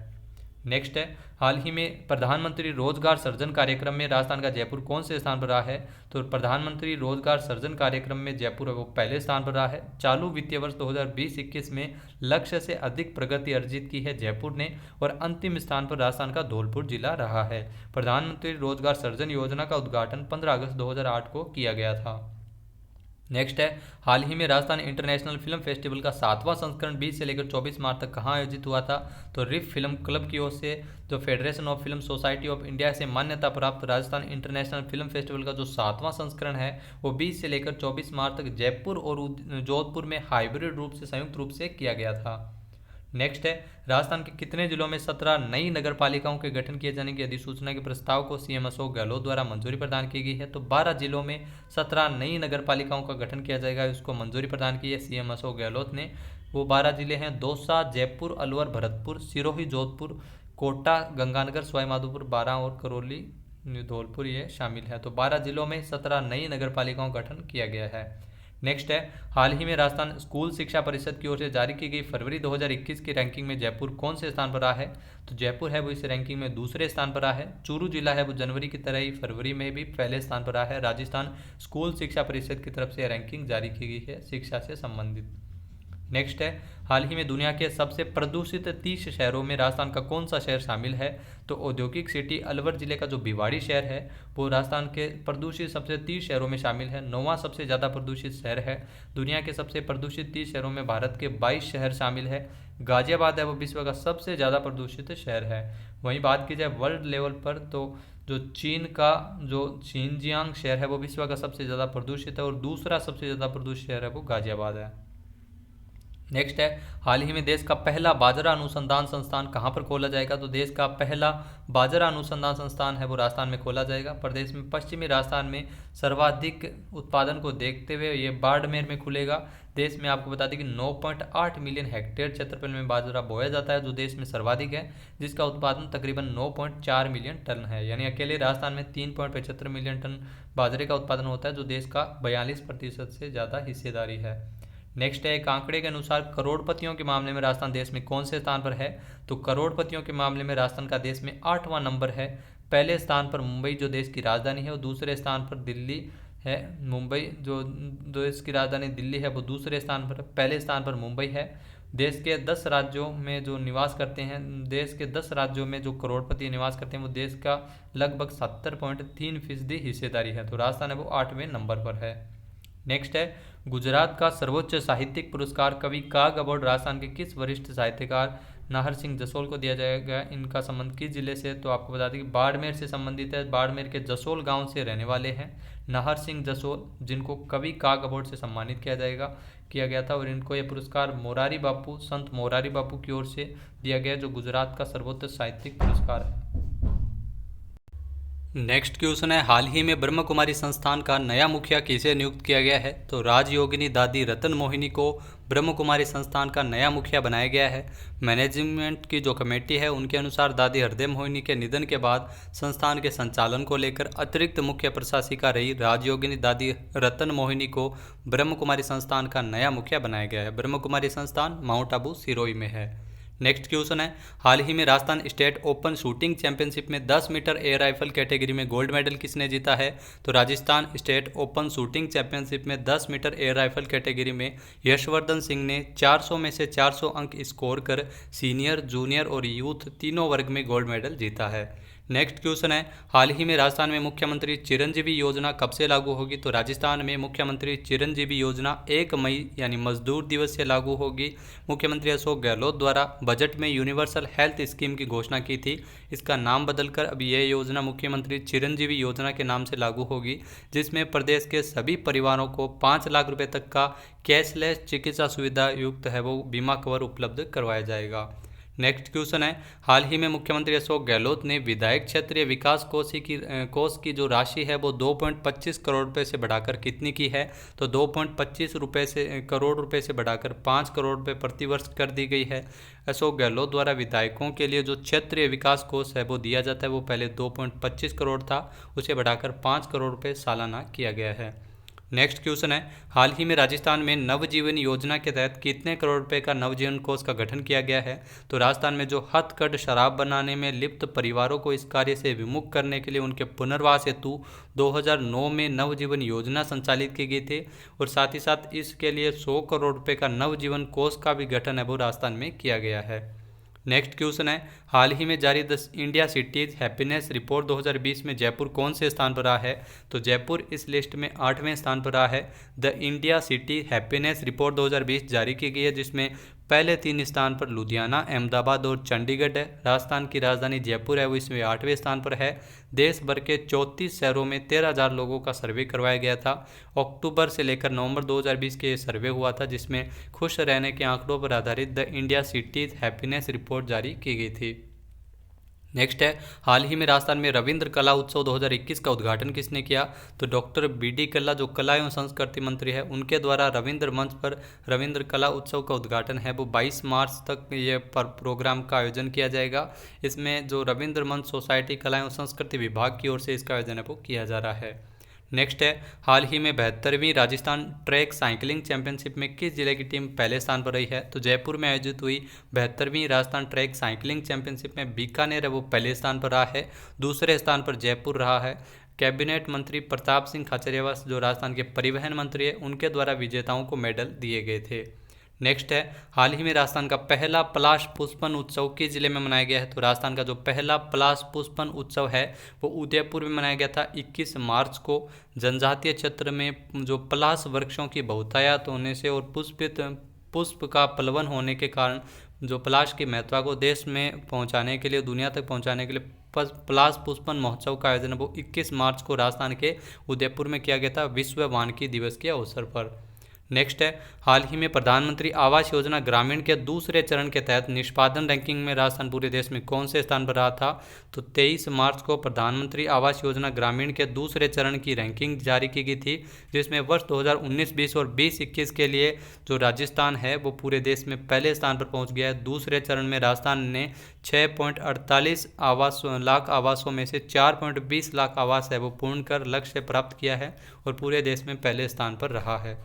नेक्स्ट है, हाल ही में प्रधानमंत्री रोजगार सृजन कार्यक्रम में राजस्थान का जयपुर कौन से स्थान पर रहा है? तो प्रधानमंत्री रोजगार सृजन कार्यक्रम में जयपुर वो पहले स्थान पर रहा है। चालू वित्तीय वर्ष 2020-21 में लक्ष्य से अधिक प्रगति अर्जित की है जयपुर ने और अंतिम स्थान पर राजस्थान का धौलपुर जिला रहा है। प्रधानमंत्री रोजगार सृजन योजना का उद्घाटन 15 अगस्त 2008 को किया गया था। नेक्स्ट है, हाल ही में राजस्थान इंटरनेशनल फिल्म फेस्टिवल का 7वां संस्करण 20 से लेकर 24 मार्च तक कहाँ आयोजित हुआ था? तो रिफ फिल्म क्लब की ओर से, जो federation of film society of India से मान्यता प्राप्त राजस्थान इंटरनेशनल फिल्म फेस्टिवल का जो 7वां संस्करण है वो 20 से लेकर 24 मार्च तक जयपुर और जोधपुर में हाइब्रिड रूप से, संयुक्त रूप से किया गया था। नेक्स्ट है, राजस्थान के कितने जिलों में 17 नई नगर पालिकाओं के गठन किए जाने की अधिसूचना के प्रस्ताव को सीएम अशोक गहलोत द्वारा मंजूरी प्रदान की गई है? तो 12 जिलों में 17 नई नगर पालिकाओं का गठन किया जाएगा, उसको मंजूरी प्रदान की है सीएम अशोक गहलोत ने। वो 12 जिले हैं दौसा, जयपुर, अलवर, भरतपुर, सिरोही, जोधपुर, कोटा, गंगानगर, सवाईमाधोपुर, बारां और करौली, धौलपुर ये शामिल है। तो 12 जिलों में 17 नई नगर पालिकाओं का गठन किया गया है। नेक्स्ट है, हाल ही में राजस्थान स्कूल शिक्षा परिषद की ओर से जारी की गई फरवरी 2021 की रैंकिंग में जयपुर कौन से स्थान पर रहा है? तो जयपुर है वो इस रैंकिंग में दूसरे स्थान पर रहा है। चूरू जिला है वो जनवरी की तरह ही फरवरी में भी पहले स्थान पर रहा है। राजस्थान स्कूल शिक्षा परिषद की तरफ से रैंकिंग जारी की गई है शिक्षा से संबंधित। नेक्स्ट है, हाल ही में दुनिया के सबसे प्रदूषित 30 शहरों में राजस्थान का कौन सा शहर शामिल है? तो औद्योगिक सिटी अलवर जिले का जो भिवाड़ी शहर है वो राजस्थान के प्रदूषित सबसे 30 शहरों में शामिल है। 9वां सबसे ज़्यादा प्रदूषित शहर है। दुनिया के सबसे प्रदूषित 30 शहरों में भारत के 22 शहर शामिल है। गाजियाबाद है वो विश्व का सबसे ज़्यादा प्रदूषित शहर है। वहीं बात की जाए वर्ल्ड लेवल पर तो जो चीन का जो शिनजियांग शहर है वो विश्व का सबसे ज़्यादा प्रदूषित है और दूसरा सबसे ज़्यादा प्रदूषित शहर है वो गाजियाबाद है। नेक्स्ट है, हाल ही में देश का पहला बाजरा अनुसंधान संस्थान कहाँ पर खोला जाएगा? तो देश का पहला बाजरा अनुसंधान संस्थान है वो राजस्थान में खोला जाएगा। प्रदेश में पश्चिमी राजस्थान में सर्वाधिक उत्पादन को देखते हुए ये बाड़मेर में खुलेगा। देश में आपको बता दें कि 9.8 मिलियन हेक्टेयर क्षेत्रफल में बाजरा बोया जाता है, जो देश में सर्वाधिक है, जिसका उत्पादन तकरीबन 9.4 मिलियन टन है। यानी अकेले राजस्थान में 3.75 मिलियन टन बाजरे का उत्पादन होता है, जो देश का 42% से ज़्यादा हिस्सेदारी है। नेक्स्ट है, एक आंकड़े के अनुसार करोड़पतियों के मामले में राजस्थान देश में कौन से स्थान पर है? तो करोड़पतियों के मामले में राजस्थान का देश में 8वां नंबर है। पहले स्थान पर मुंबई जो देश की राजधानी है, और दूसरे स्थान पर दिल्ली है। मुंबई जो देश की राजधानी दिल्ली है वो दूसरे स्थान पर, पहले स्थान पर मुंबई है। देश के 10 राज्यों में जो निवास करते हैं, देश के 10 राज्यों में जो करोड़पति निवास करते हैं वो देश का लगभग 70.3% हिस्सेदारी है। तो राजस्थान है वो 8वें नंबर पर है। नेक्स्ट है, गुजरात का सर्वोच्च साहित्यिक पुरस्कार कवि काग अवार्ड राजस्थान के किस वरिष्ठ साहित्यकार नाहर सिंह जसोल को दिया जाएगा? इनका संबंध किस जिले से? तो आपको बता दें कि बाड़मेर से संबंधित है। बाड़मेर के जसोल गांव से रहने वाले हैं नाहर सिंह जसोल, जिनको कवि काग अवार्ड से सम्मानित किया गया था। और इनको ये पुरस्कार मोरारी बापू, संत मोरारी बापू की ओर से दिया गया, जो गुजरात का सर्वोच्च साहित्यिक पुरस्कार है। नेक्स्ट क्वेश्चन है, हाल ही में ब्रह्म कुमारी संस्थान का नया मुखिया किसे नियुक्त किया गया है? तो राजयोगिनी दादी रतन मोहिनी को ब्रह्म कुमारी संस्थान का नया मुखिया बनाया गया है। मैनेजमेंट की जो कमेटी है उनके अनुसार दादी हृदय मोहिनी के निधन के बाद संस्थान के संचालन को लेकर अतिरिक्त मुख्य प्रशासिका रही राजयोगिनी दादी रतन मोहिनी को ब्रह्म कुमारी संस्थान का नया मुखिया बनाया गया है। ब्रह्म कुमारी संस्थान माउंट आबू सिरोही में है। नेक्स्ट क्वेश्चन है, हाल ही में Rajasthan state open shooting championship में 10 मीटर एयर राइफल कैटेगरी में गोल्ड मेडल किसने जीता है? तो Rajasthan state open shooting championship में 10 मीटर एयर राइफल कैटेगरी में यशवर्धन सिंह ने 400 में से 400 अंक स्कोर कर सीनियर, जूनियर और यूथ तीनों वर्ग में गोल्ड मेडल जीता है। नेक्स्ट क्वेश्चन है, हाल ही में राजस्थान में मुख्यमंत्री चिरंजीवी योजना कब से लागू होगी? तो राजस्थान में मुख्यमंत्री चिरंजीवी योजना 1 मई यानी मजदूर दिवस से लागू होगी। मुख्यमंत्री अशोक गहलोत द्वारा बजट में यूनिवर्सल हेल्थ स्कीम की घोषणा की थी। इसका नाम बदलकर अब यह योजना मुख्यमंत्री चिरंजीवी योजना के नाम से लागू होगी, जिसमें प्रदेश के सभी परिवारों को 5 लाख रुपये तक का कैशलेस चिकित्सा सुविधा युक्त है वो बीमा कवर उपलब्ध करवाया जाएगा। नेक्स्ट क्वेश्चन है, हाल ही में मुख्यमंत्री अशोक गहलोत ने विधायक क्षेत्रीय विकास कोष की जो राशि है वो 2.25 करोड़ रुपए से बढ़ाकर कितनी की है? तो 2.25 करोड़ रुपए से बढ़ाकर 5 करोड़ रुपए प्रतिवर्ष कर दी गई है। अशोक गहलोत द्वारा विधायकों के लिए जो क्षेत्रीय विकास कोष है वो दिया जाता है, वो पहले 2.25 करोड़ था, उसे बढ़ाकर 5 करोड़ रुपये सालाना किया गया है। नेक्स्ट क्वेश्चन है, हाल ही में राजस्थान में नवजीवन योजना के तहत कितने करोड़ रुपए का नवजीवन कोष का गठन किया गया है? तो राजस्थान में जो हथकढ़ शराब बनाने में लिप्त परिवारों को इस कार्य से विमुख करने के लिए उनके पुनर्वास हेतु 2009 में नवजीवन योजना संचालित की गई थी, और साथ ही साथ इसके लिए 100 करोड़ रुपए का नवजीवन कोष का भी गठन है वो राजस्थान में किया गया है। नेक्स्ट क्वेश्चन है, हाल ही में जारी the India cities happiness report 2020 में जयपुर कौन से स्थान पर रहा है? तो जयपुर इस लिस्ट में 8वें स्थान पर रहा है। The India city happiness report 2020 जारी की गई है, जिसमें पहले 3 स्थान पर लुधियाना, अहमदाबाद और चंडीगढ़ है। राजस्थान की राजधानी जयपुर है वो इसमें 8वें स्थान पर है। देश भर के 34 शहरों में 13,000 लोगों का सर्वे करवाया गया था। अक्टूबर से लेकर नवंबर 2020 के ये सर्वे हुआ था, जिसमें खुश रहने के आंकड़ों पर आधारित the India cities happiness report जारी की गई थी। नेक्स्ट है, हाल ही में राजस्थान में रविंद्र कला उत्सव 2021 का उद्घाटन किसने किया? तो डॉक्टर बी.डी. कल्ला जो कला एवं संस्कृति मंत्री है उनके द्वारा रविंद्र मंच पर रविंद्र कला उत्सव का उद्घाटन है वो 22 मार्च तक ये प्रोग्राम का आयोजन किया जाएगा। इसमें जो रविंद्र मंच सोसाइटी कला एवं संस्कृति विभाग की ओर से इसका आयोजन है वो किया जा रहा है। नेक्स्ट है, हाल ही में 72वीं राजस्थान ट्रैक साइकिलिंग चैंपियनशिप में किस जिले की टीम पहले स्थान पर रही है? तो जयपुर में आयोजित हुई 72वीं राजस्थान ट्रैक साइकिलिंग चैंपियनशिप में बीकानेर है वो पहले स्थान पर रहा है। दूसरे स्थान पर जयपुर रहा है। कैबिनेट मंत्री प्रताप सिंह खाचरियावास जो राजस्थान के परिवहन मंत्री है उनके द्वारा विजेताओं को मेडल दिए गए थे। नेक्स्ट है, हाल ही में राजस्थान का पहला पलाश पुष्पन उत्सव किस जिले में मनाया गया है? तो राजस्थान का जो पहला पलाश पुष्पन उत्सव है वो उदयपुर में मनाया गया था 21 मार्च को। जनजातीय क्षेत्र में जो पलाश वृक्षों की बहुतायत होने से और पुष्प का पलवन होने के कारण जो पलाश की महत्ता को देश में पहुंचाने के लिए, दुनिया तक पहुंचाने के लिए पलाश पुष्पन महोत्सव का आयोजन वो 21 मार्च को राजस्थान के उदयपुर में किया गया था विश्व वानिकी दिवस के अवसर पर। नेक्स्ट है, हाल ही में प्रधानमंत्री आवास योजना ग्रामीण के दूसरे चरण के तहत निष्पादन रैंकिंग में राजस्थान पूरे देश में कौन से स्थान पर रहा था? तो 23 मार्च को प्रधानमंत्री आवास योजना ग्रामीण के दूसरे चरण की रैंकिंग जारी की गई थी, जिसमें वर्ष 2019-20 और 20-21 के लिए जो राजस्थान है वो पूरे देश में पहले स्थान पर पहुंच गया है। दूसरे चरण में राजस्थान ने 6.48 लाख आवासों में से 4.20 लाख आवास है वो पूर्ण कर लक्ष्य प्राप्त किया है और पूरे देश में पहले स्थान पर रहा है।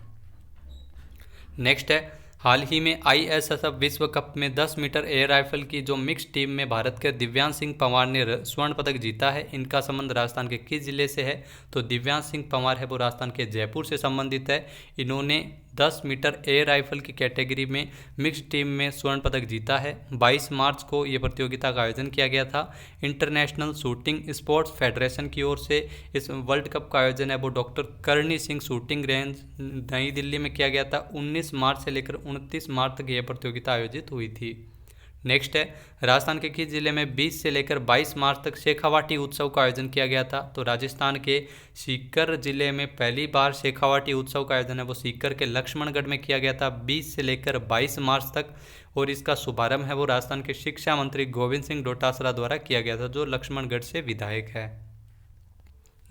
नेक्स्ट है, हाल ही में ISSF विश्व कप में 10 मीटर एयर राइफल की जो मिक्स टीम में भारत के दिव्यांश सिंह पंवार ने स्वर्ण पदक जीता है। इनका संबंध राजस्थान के किस जिले से है? तो दिव्यांश सिंह पंवार है वो राजस्थान के जयपुर से संबंधित है। इन्होंने 10 मीटर एयर राइफल की कैटेगरी में मिक्स टीम में स्वर्ण पदक जीता है। 22 मार्च को ये प्रतियोगिता का आयोजन किया गया था। इंटरनेशनल शूटिंग स्पोर्ट्स फेडरेशन की ओर से इस वर्ल्ड कप का आयोजन है वो doctor Karni Singh shooting range नई दिल्ली में किया गया था। 19 मार्च से लेकर 29 मार्च तक यह प्रतियोगिता आयोजित हुई थी। नेक्स्ट है, राजस्थान के किस जिले में 20 से लेकर 22 मार्च तक शेखावाटी उत्सव का आयोजन किया गया था? तो राजस्थान के सीकर जिले में पहली बार शेखावाटी उत्सव का आयोजन है वो सीकर के लक्ष्मणगढ़ में किया गया था 20 से लेकर 22 मार्च तक, और इसका शुभारंभ है वो राजस्थान के शिक्षा मंत्री गोविंद सिंह डोटासरा द्वारा किया गया था, जो लक्ष्मणगढ़ से विधायक है।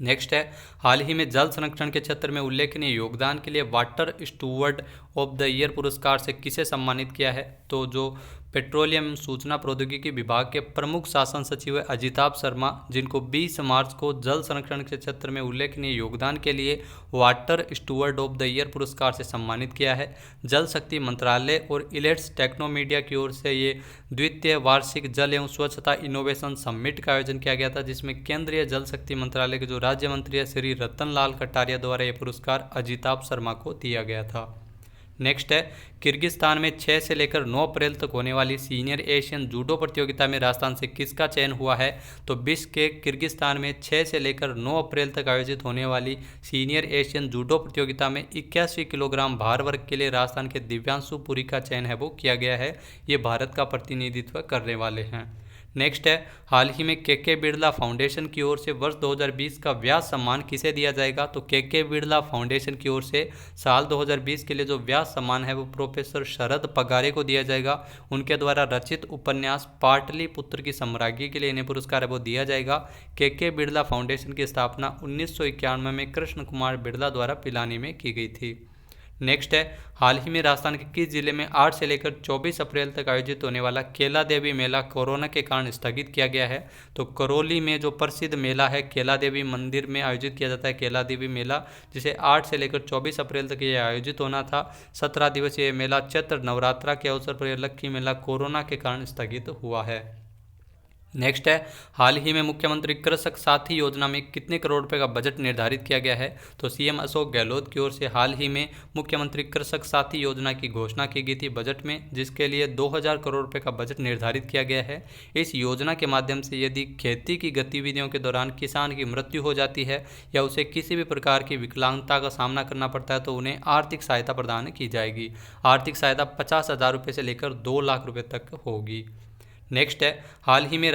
नेक्स्ट है, हाल ही में जल संरक्षण के क्षेत्र में उल्लेखनीय योगदान के लिए water steward of the year पुरस्कार से किसे सम्मानित किया है? तो जो पेट्रोलियम सूचना प्रौद्योगिकी विभाग के प्रमुख शासन सचिव अजिताभ शर्मा, जिनको 20 मार्च को जल संरक्षण के क्षेत्र में उल्लेखनीय योगदान के लिए water steward of the year पुरस्कार से सम्मानित किया है। जल शक्ति मंत्रालय और इलेट्स टेक्नोमीडिया की ओर से ये द्वितीय वार्षिक जल एवं स्वच्छता इनोवेशन समिट का आयोजन किया गया था, जिसमें केंद्रीय जल शक्ति मंत्रालय के जो राज्य मंत्री है श्री रतन लाल कटारिया द्वारा ये पुरस्कार अजिताभ शर्मा को दिया गया था। नेक्स्ट है, किर्गिस्तान में 6 से लेकर 9 अप्रैल तक होने वाली सीनियर एशियन जूडो प्रतियोगिता में राजस्थान से किसका चयन हुआ है? तो बिश्केक किर्गिस्तान में 6 से लेकर 9 अप्रैल तक आयोजित होने वाली सीनियर एशियन जूडो प्रतियोगिता में 81 किलोग्राम भार वर्ग के लिए राजस्थान के दिव्यांशु पुरी का चयन है वो किया गया है। ये भारत का प्रतिनिधित्व करने वाले हैं। नेक्स्ट है, हाल ही में के बिरला फाउंडेशन की ओर से वर्ष 2020 का व्यास सम्मान किसे दिया जाएगा? तो के बिरला फाउंडेशन की ओर से साल 2020 के लिए जो व्यास सम्मान है वो प्रोफेसर शरद पगारे को दिया जाएगा। उनके द्वारा रचित उपन्यास पाटलिपुत्र की सम्राज्ञी के लिए इन्हें पुरस्कार है वो दिया जाएगा। के बिरला फाउंडेशन की स्थापना 1991 में कृष्ण कुमार बिरला द्वारा पिलानी में की गई थी। नेक्स्ट है, हाल ही में राजस्थान के किस जिले में 8 से लेकर 24 अप्रैल तक आयोजित होने वाला केला देवी मेला कोरोना के कारण स्थगित किया गया है? तो करौली में जो प्रसिद्ध मेला है केला देवी मंदिर में आयोजित किया जाता है केला देवी मेला, जिसे 8 से लेकर 24 अप्रैल तक ये आयोजित होना था। 17 दिवसीय मेला चैत्र नवरात्रा के अवसर पर यह लक्की मेला कोरोना के कारण स्थगित हुआ है। नेक्स्ट है, हाल ही में मुख्यमंत्री कृषक साथी योजना में कितने करोड़ रुपए का बजट निर्धारित किया गया है? तो सीएम अशोक गहलोत की ओर से हाल ही में मुख्यमंत्री कृषक साथी योजना की घोषणा की गई थी बजट में, जिसके लिए 2000 करोड़ रुपए का बजट निर्धारित किया गया है। इस योजना के माध्यम से यदि खेती की गतिविधियों के दौरान किसान की मृत्यु हो जाती है या उसे किसी भी प्रकार की विकलांगता का सामना करना पड़ता है तो उन्हें आर्थिक सहायता प्रदान की जाएगी। आर्थिक सहायता 50,000 रुपये से लेकर 2 लाख रुपये तक होगी। नेक्स्ट है, हाल ही में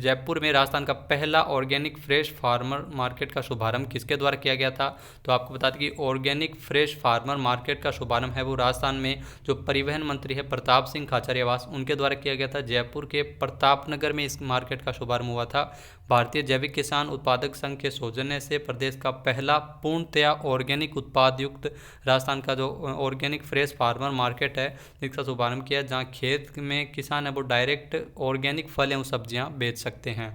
जयपुर में राजस्थान का पहला ऑर्गेनिक फ्रेश फार्मर मार्केट का शुभारंभ किसके द्वारा किया गया था? तो आपको बता दें कि ऑर्गेनिक फ्रेश फार्मर मार्केट का शुभारंभ है वो राजस्थान में जो परिवहन मंत्री है प्रताप सिंह खाचरियावास उनके द्वारा किया गया था। जयपुर के प्रतापनगर में इस मार्केट का शुभारंभ हुआ था। भारतीय जैविक किसान उत्पादक संघ के सौजन्य से प्रदेश का पहला पूर्णतया ऑर्गेनिक उत्पाद युक्त राजस्थान का जो ऑर्गेनिक फ्रेश फार्मर मार्केट है इसका शुभारंभ किया, जहाँ खेत में किसान है वो डायरेक्ट ऑर्गेनिक फल एवं सब्जियां बेच सकते हैं।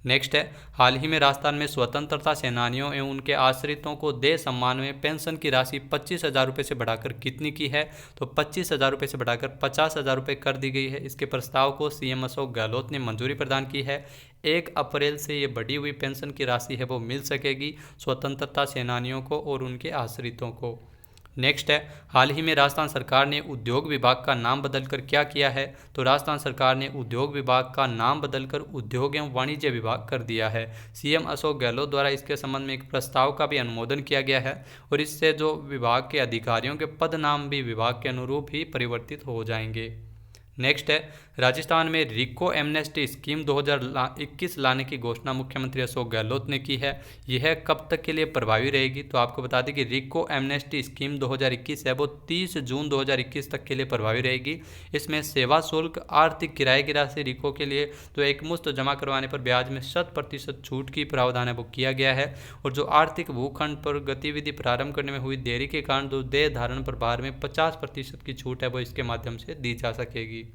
नेक्स्ट है, हाल ही में राजस्थान में स्वतंत्रता सेनानियों एवं उनके आश्रितों को देह सम्मान में पेंशन की राशि 25,000 रुपये से बढ़ाकर कितनी की है? तो 25,000 रुपये से बढ़ाकर 50,000 रुपये कर दी गई है। इसके प्रस्ताव को सीएम अशोक गहलोत ने मंजूरी प्रदान की है। 1 अप्रैल से ये बढ़ी हुई पेंशन की राशि है वो मिल सकेगी स्वतंत्रता सेनानियों को और उनके आश्रितों को। नेक्स्ट है, हाल ही में राजस्थान सरकार ने उद्योग विभाग का नाम बदलकर क्या किया है? तो राजस्थान सरकार ने उद्योग विभाग का नाम बदलकर उद्योग एवं वाणिज्य विभाग कर दिया है। सीएम अशोक गहलोत द्वारा इसके संबंध में एक प्रस्ताव का भी अनुमोदन किया गया है और इससे जो विभाग के अधिकारियों के पद नाम भी विभाग के अनुरूप ही परिवर्तित हो जाएंगे। नेक्स्ट है, राजस्थान में रिको एमनेस्टी स्कीम 2021 लाने की घोषणा मुख्यमंत्री अशोक गहलोत ने की है। यह कब तक के लिए प्रभावी रहेगी, तो आपको बता दें कि रिको एमनेस्टी स्कीम 2021 है वो 30 जून 2021 तक के लिए प्रभावी रहेगी। इसमें सेवा शुल्क, आर्थिक किराए की राशि रिको के लिए तो एक मुश्त जमा करवाने पर ब्याज में 100% छूट की प्रावधान है वो किया गया है। और जो आर्थिक भूखंड पर गतिविधि प्रारंभ करने में हुई देरी के कारण जो देय धारण पर भार में 50% की छूट है वो इसके माध्यम से दी जा सकेगी।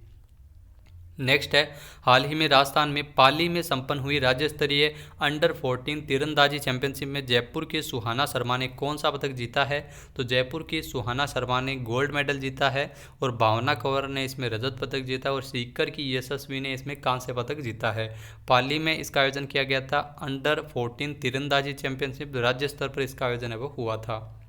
नेक्स्ट है, हाल ही में राजस्थान में पाली में संपन्न हुई राज्य स्तरीय अंडर-14 तीरंदाजी चैंपियनशिप में जयपुर की सुहाना शर्मा ने कौन सा पदक जीता है, तो जयपुर की सुहाना शर्मा ने गोल्ड मेडल जीता है और भावना कंवर ने इसमें रजत पदक जीता और सीकर की यशस्वी ने इसमें कांस्य पदक जीता है। पाली में इसका आयोजन किया गया था। अंडर-14 तीरंदाजी चैंपियनशिप राज्य स्तर पर इसका आयोजन है वो हुआ था।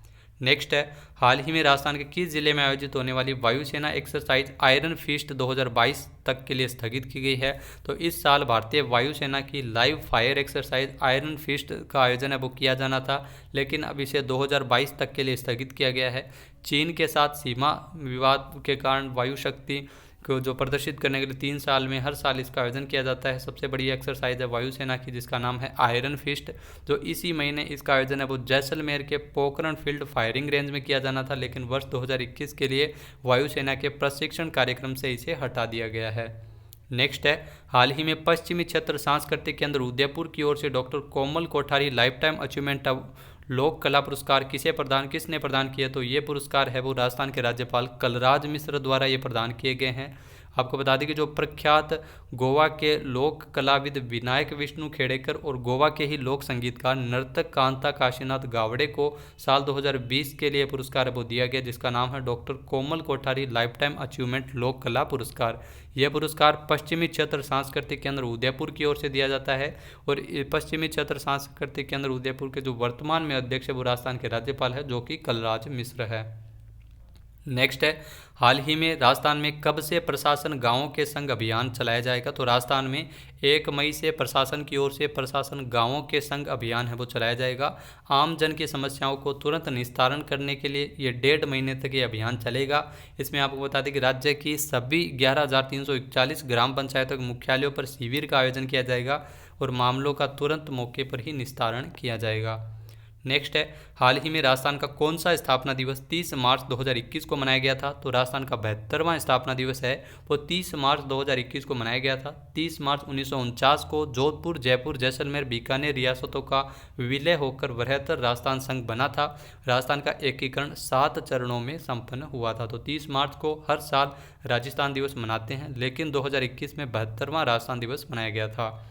नेक्स्ट है, हाल ही में राजस्थान के किस जिले में आयोजित होने वाली वायुसेना एक्सरसाइज आयरन फिस्ट 2022 तक के लिए स्थगित की गई है, तो इस साल भारतीय वायुसेना की live fire exercise iron fist का आयोजन है वो किया जाना था, लेकिन अब इसे 2022 तक के लिए स्थगित किया गया है। चीन के साथ सीमा विवाद के कारण वायु शक्ति को जो प्रदर्शित करने के लिए 3 साल में हर साल इसका आयोजन किया जाता है। सबसे बड़ी एक्सरसाइज है वायुसेना की जिसका नाम है आयरन फिस्ट, जो इसी महीने इसका आयोजन है वो जैसलमेर के पोखरण फील्ड फायरिंग रेंज में किया जाना था, लेकिन वर्ष 2021 के लिए वायुसेना के प्रशिक्षण कार्यक्रम से इसे हटा दिया गया है। नेक्स्ट है, हाल ही में पश्चिमी क्षेत्र सांस्कृतिक केंद्र उदयपुर की ओर से डॉक्टर कोमल कोठारी लाइफ टाइम अचीवमेंट लोक कला पुरस्कार किसने प्रदान किया, तो ये पुरस्कार है वो राजस्थान के राज्यपाल कलराज मिश्र द्वारा ये प्रदान किए गए हैं। आपको बता दें कि जो प्रख्यात गोवा के लोक कलाविद विनायक विष्णु खेड़ेकर और गोवा के ही लोक संगीतकार नर्तक कांता काशीनाथ गावड़े को साल 2020 के लिए पुरस्कार वो दिया गया, जिसका नाम है डॉक्टर कोमल कोठारी लाइफ टाइम अचीवमेंट लोक कला पुरस्कार। यह पुरस्कार पश्चिमी क्षेत्र सांस्कृतिक केंद्र उदयपुर की ओर से दिया जाता है और पश्चिमी क्षेत्र सांस्कृतिक केंद्र उदयपुर के जो वर्तमान में अध्यक्ष है वो राजस्थान के राज्यपाल है जो कि कलराज मिश्र है। नेक्स्ट है, हाल ही में राजस्थान में कब से प्रशासन गांवों के संग अभियान चलाया जाएगा, तो राजस्थान में 1 मई से प्रशासन की ओर से प्रशासन गांवों के संग अभियान है वो चलाया जाएगा। आम जन की समस्याओं को तुरंत निस्तारण करने के लिए ये 1.5 महीने तक ये अभियान चलेगा। इसमें आपको बता दें कि राज्य की सभी 11,341 ग्राम पंचायतों के मुख्यालयों पर शिविर का आयोजन किया जाएगा और मामलों का तुरंत मौके पर ही निस्तारण किया जाएगा। नेक्स्ट है, हाल ही में राजस्थान का कौन सा स्थापना दिवस 30 मार्च 2021 को मनाया गया था, तो राजस्थान का 72वां स्थापना दिवस है वो 30 मार्च 2021 को मनाया गया था। 30 मार्च 1949 को जोधपुर, जयपुर, जैसलमेर, बीकानेर रियासतों का विलय होकर बृहत्तर राजस्थान संघ बना था। राजस्थान का एकीकरण 7 चरणों में संपन्न हुआ था। तो 30 मार्च को हर साल राजस्थान दिवस मनाते हैं, लेकिन 2021 में 72वां राजस्थान दिवस मनाया गया था।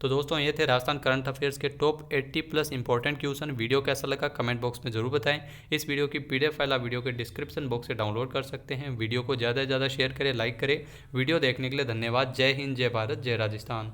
तो दोस्तों ये थे राजस्थान करंट अफेयर्स के टॉप 80+ इंपॉर्टेंट क्वेश्चन। वीडियो कैसा लगा कमेंट बॉक्स में जरूर बताएं। इस वीडियो की PDF फाइल आप वीडियो के डिस्क्रिप्शन बॉक्स से डाउनलोड कर सकते हैं। वीडियो को ज़्यादा से ज़्यादा शेयर करें, लाइक करें। वीडियो देखने के लिए धन्यवाद। जय हिंद, जय भारत, जय राजस्थान।